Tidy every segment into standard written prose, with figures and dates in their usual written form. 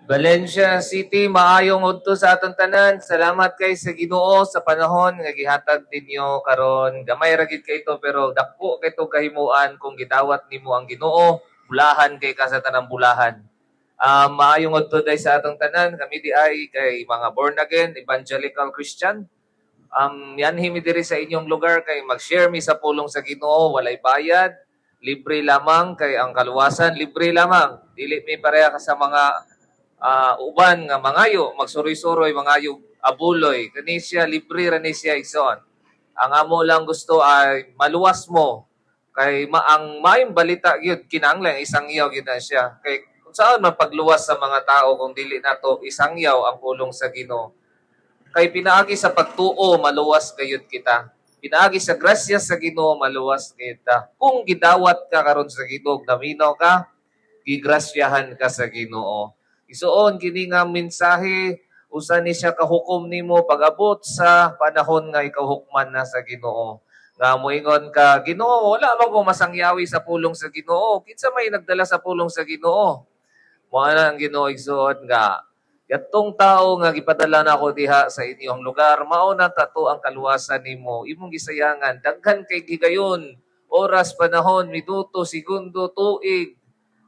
Valencia City, maayong udto sa atong tanan. Salamat kay sa Ginoo sa panahon nga gihatag ninyo karon. Gamay ra gid kay ito pero dako kay ito kahimuan kung gidawat nimo ang Ginoo. Bulahan kay ka sa tanang bulahan. Maayong udto day sa atong tanan. Kami di ay kay mga born again evangelical Christian. Yan himi diri sa inyong lugar kay mag-share mi sa pulong sa Ginoo, walay bayad, libre lamang kay ang kaluwasan libre lamang. Dili mi pareha ka sa mga uban nga mangayo, magsuroy-suroy, mangayo, abuloy. Kani siya, libre ra ni siya igsoon. Ang amo lang gusto ay maluwas mo. Kay ang maayong balita gyud kinahanglan isang yaw gyud na siya. Kay kung saan man pagluwas sa mga tao kung dili nato isang yaw ang pulong sa Ginoo. Kay pinaagi sa pagtuo maluwas gayud kita. Pinaagi sa grasya sa Ginoo maluwas kita. Kung gidawat ka karon sa Ginoo, naminaw ka, gigrasyahan ka sa Ginoo. Isuon kini nga mensahe usa ni siya kahukom nimo pag-abot sa panahon nga ikaw hukman na sa Ginoo. Nga moingon ka, Ginoo, wala man ko masangyawi sa pulong sa Ginoo. Kinsa may nagdala sa pulong sa Ginoo? Mo na ang Ginoo igsoon nga yatong tao nga gipadala nako diha sa inyong lugar, mao na tato ang kaluwasan nimo. Imong gisayangan daghan kay gigayon. Oras, panahon, minuto, segundo, tuig,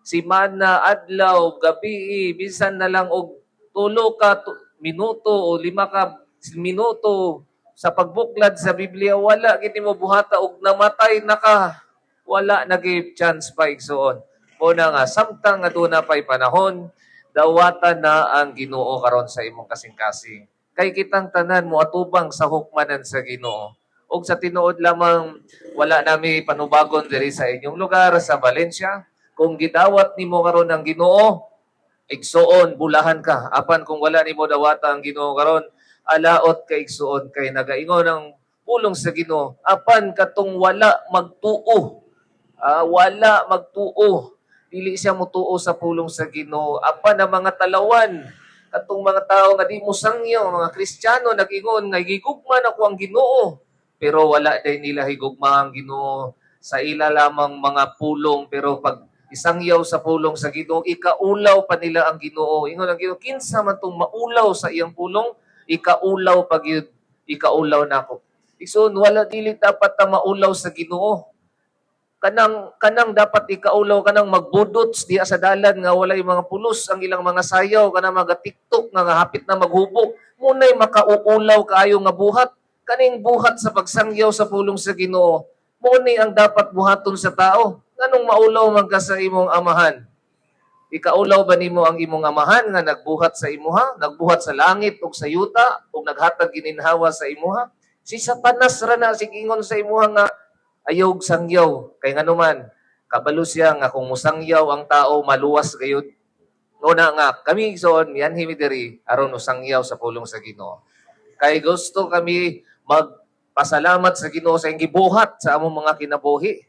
simana, adlaw, gabi, bisan na lang og tulo ka minuto o lima ka minuto sa pagbuklad sa Biblia, wala gid mo buhata og namatay na ka. Wala na give chance pa igsoon. Una nga, samtang nga doon na pa'y panahon, dawatan na ang Ginoo karon sa imong kasing-kasing. Kay kitang tanan mo atubang sa hukmanan sa Ginoo. Og sa tinuod lamang wala nami panubagon diri sa inyong lugar sa Valencia. Kung gidawat nimo karon ang Ginoo, igsuon bulahan ka. Apan kung wala nimo dawata ang Ginoo karon, alaot kay igsuon kay nagaingon ang pulong sa Ginoo. Apan katong wala magtuo. Wala magtuo. Dili siya mutuo sa pulong sa Ginoo. Apan ang mga talawan, katong mga tao nga di mo sangyo, mga Kristiyano nag-ingon nga gigugman ako ang Ginoo. Pero wala day nila higugma ang Ginoo sa ila lamang mga pulong, pero pag isangyaw sa pulong sa Ginoo, ikaulaw pa nila ang Ginoo. Ingon ang Ginoo, kinsa man tong maulaw sa iyang pulong, ikaulaw pag yun, ikaulaw nako. So wala dili dapat ta maulaw sa Ginoo. Kanang dapat ikaulaw kanang magbudots diha sa dalan nga walay mga pulos ang ilang mga sayaw kanang mga TikTok nga hapit na maghubog munay makauulaw kaayo nga buhat kaning buhat sa pagsangyaw sa pulong sa Ginoo mo ni ang dapat buhaton sa tao nganong maulaw man ka sa imong amahan. Ikaulaw ba nimo ang imong amahan nga nagbuhat sa imuha, nagbuhat sa langit ug sa yuta ug naghatag gininhawa sa imuha? Si Satanas ra na sigingon sa imuha nga ayog sangyaw kay nganuman kabalo siya nga kung musangyaw ang tao maluwas gayud. Una nga kami igsoon yan himidiri aron usangyaw sa pulong sa Ginoo. Kay gusto kami magpasalamat sa Ginoo sa iyang gibuhat sa among mga kinabuhi.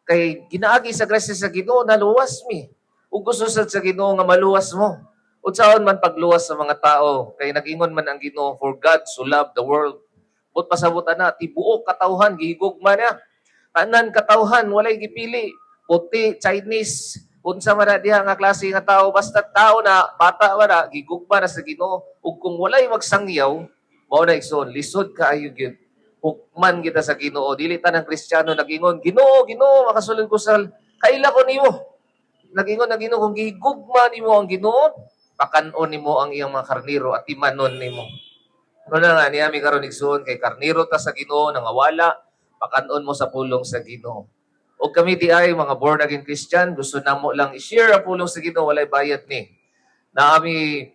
Kay ginaagi sa grasya sa Ginoo naluwas mi. Ug gusto sad sa Ginoo nga maluwas mo. Unsaon man pagluwas sa mga tao kay nag-ingon man ang Ginoo for God so loved the world. But pasabutan na tibuok katawhan gihigugma niya. Tanan katawhan walay gipili. Puti, Chinese, unsa man na diha nga klase nga tao basta tao na bata man na gigugma na sa Ginoo ug kung walay magsangyaw mao na igsoon lisod kaayo gyud. Hukman kita sa Ginoo dili ta ng Kristiyano nag-ingon Ginoo, Ginoo makasulod ko sa kaila ko nimo. Nag-ingon na Ginoo kung gigugma nimo ang Ginoo pakanon nimo ang iyang mga karniro at imanon nimo. Ano na nga niya mi karon igsoon kay karniro ta sa Ginoo nangawala pakanon mo sa pulong sa Ginoo. O kami di ay mga born again Christian, gusto namo lang i-share ang pulong sa Ginoo walay bayad ni. Na kami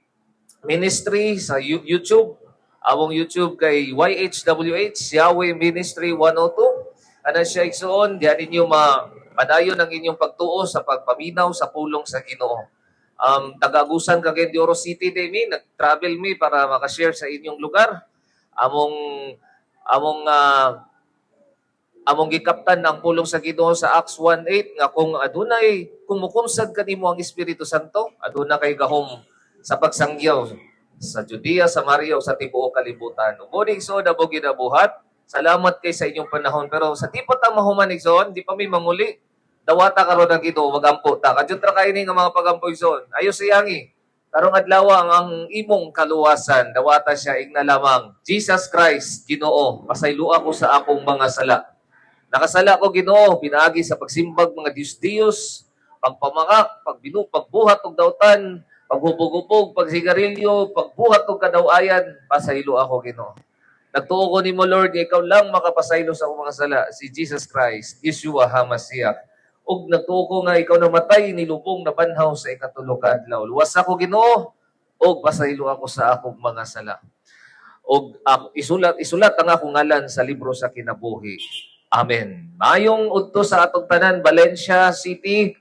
ministry sa YouTube, awong YouTube kay YHWH Yahweh Ministry 102. Ano siya igsoon, diyan ninyo mapadayon ang inyong pagtuo sa pagpaminaw sa pulong sa Ginoo. Tagagusan ka kay Oro City day mi, nag-travel mi para makashare sa inyong lugar. Among among among gikaptan ang pulong sa Ginoo sa Acts 1:8 nga kung adunay kung mukumsad kanimo ang Espiritu Santo aduna kay gahom sa pagsangyaw sa Judea, Samaria ug sa tibuok kalibutan. Muni so dabo ginabuhat. Salamat kay sa inyong panahon pero sa tipot ang mahuman igsoon di pa mi manguli. Dawata karon ang Ginoo magampo ta. Kadyon ra kay ni nga mga pagampo igsoon. Ayo siyangi. karong adlaw ang imong kaluwasan dawata siya igna lamang Jesus Christ Ginoo pasaylo ako sa akong mga sala. Nakasala ko Ginoo pinaagi sa pagsimbag mga Diyos-Diyos, pagpamaka, pagbuhat og dautan, paghubog-hubog, pagsigarilyo, pagbuhat og kadawayan, pasaylo ako Ginoo. Nagtuo ko nimo Lord, nga ikaw lang makapasaylo sa akong mga sala, si Jesus Christ, Yeshua HaMashiach. Ug nagtuo ko nga ikaw namatay nilubong na banhaw sa ikatulo ka adlaw. Luwas ako Ginoo, ug pasaylo ako sa akong mga sala. Og isulat ang akong ngalan sa libro sa kinabuhi. Amen. Mayong udto sa atong tanan Valencia City.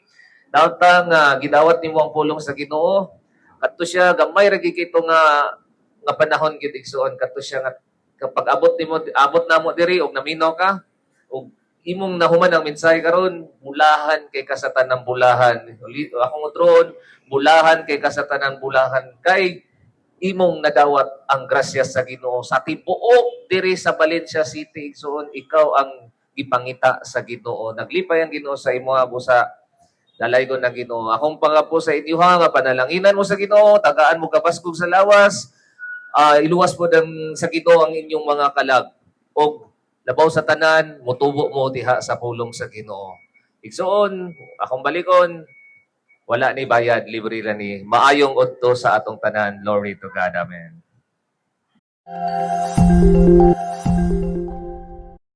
Daotang gidawat nimo ang pulong sa Ginoo. Kadto siya gamay ra gid kito nga panahon gid igsuon kadto siya nga kapag abot namo diri og naminaw ka og imong nahuman ang mensahe karon bulahan kay kasatan ng bulahan. Akong utron, bulahan kay kasatan ng bulahan kay imong nadawat ang grasya sa Ginoo sa tibuok diri sa Valencia City igsoon ikaw ang gipangita sa Ginoo. Naglipay ang Ginoo sa imo busa dalaygon ng Ginoo. Akong pangapo sa inyo nga panalanginan mo sa Ginoo, tagaan mo kabaskog sa lawas, iluwas mo sa Ginoo ang inyong mga kalag. Og labaw sa tanan, mutubo mo diha sa pulong sa Ginoo. Igsoon, akong balikon, wala ni bayad, libre ra ni. Maayong udto sa atong tanan. Glory to God. Amen.